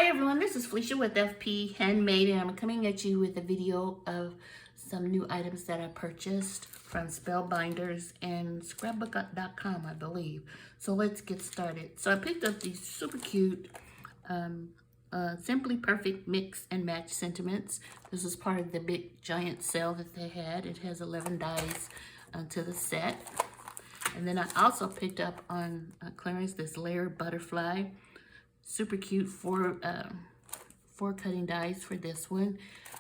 Hi everyone, this is Felicia with FP Handmade, and I'm coming at you with a video of some new items that I purchased from Spellbinders and scrapbook.com, I believe. So let's get started. So I picked up these super cute Simply Perfect Mix and Match sentiments. This is part of the big giant sale that they had. It has 11 dies to the set. And then I also picked up on clearance this layered butterfly. Super cute four cutting dies for this one.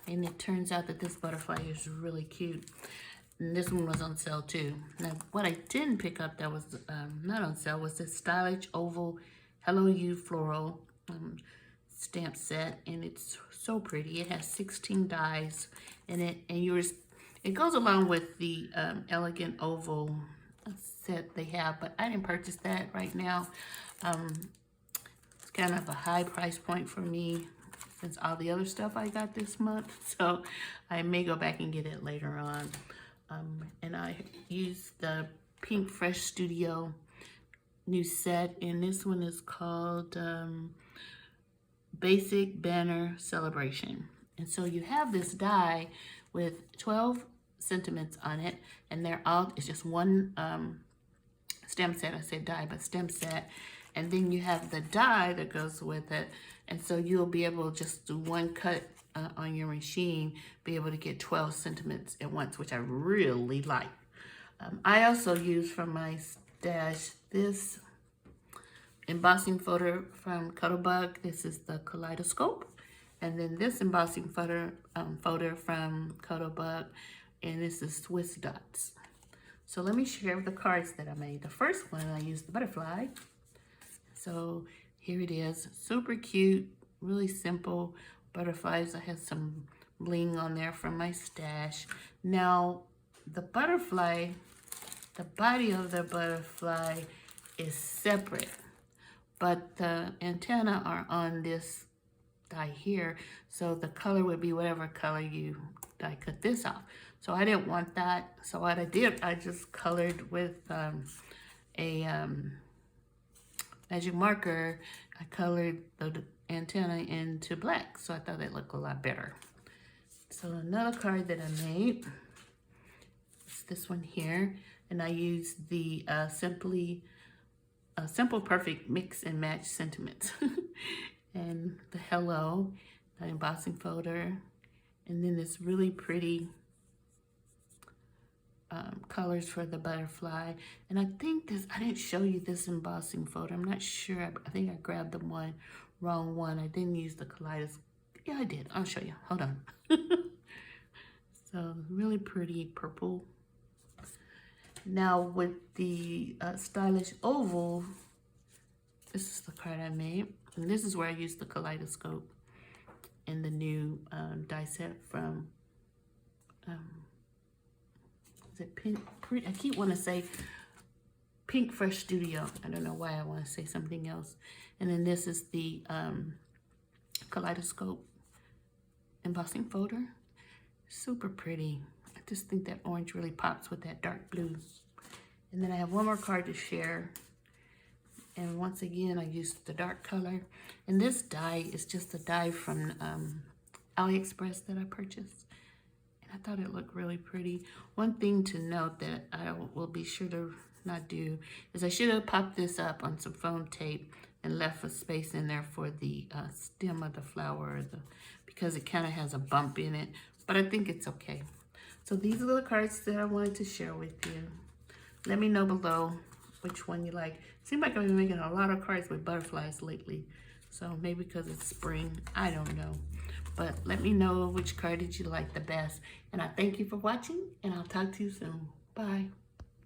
And it turns out that this butterfly is really cute. And this one was on sale too. Now, what I didn't pick up that was not on sale was this stylish oval Hello You floral stamp set. And it's so pretty. It has 16 dies in it. And it goes along with the elegant oval set they have. But I didn't purchase that right now. It's kind of a high price point for me since all the other stuff I got this month. So I may go back and get it later on. And I used the Pink Fresh Studio new set. And this one is called Basic Banner Celebration. And so you have this die with 12 sentiments on it. And they're all, it's just one stem set. I said die, but stem set. And then you have the die that goes with it. And so you'll be able to just do one cut on your machine, be able to get 12 sentiments at once, which I really like. I also use from my stash this embossing folder from COPPA. This is the Kaleidoscope. And then this embossing folder from COPPA, and this is Swiss Dots. So let me share the cards that I made. The first one, I used the butterfly. So here it is, super cute, really simple butterflies. I had some bling on there from my stash. Now, the butterfly, the body of the butterfly is separate, but the antenna are on this die here. So the color would be whatever color you die cut this off. So I didn't want that. So what I did, I just colored with a magic marker. I colored the antenna into black, so I thought it looked a lot better. So another card that I made is this one here, and I used the Simple Perfect Mix and Match sentiments. And the hello, the embossing folder, and then this really pretty colors for the butterfly. And I think this, I didn't show you this embossing folder. I'm not sure. I think I grabbed the wrong one. I didn't use the kaleidoscope. Yeah, I did. I'll show you. Hold on. So really pretty purple. Now with the stylish oval, this is the card I made. And this is where I used the kaleidoscope and the new die set from is it Pink? I keep wanting to say Pink Fresh Studio. I don't know why I want to say something else. And then this is the Kaleidoscope embossing folder. Super pretty. I just think that orange really pops with that dark blue. And then I have one more card to share. And once again, I used the dark color. And this die is just a die from AliExpress that I purchased. I thought it looked really pretty. One thing to note that I will be sure to not do is I should have popped this up on some foam tape and left a space in there for the stem of the flower because it kind of has a bump in it, but I think it's okay. So these are the cards that I wanted to share with you. Let me know below which one you like. Seems like I've been making a lot of cards with butterflies lately. So maybe because it's spring, I don't know. But let me know which card did you like the best. And I thank you for watching, and I'll talk to you soon. Bye.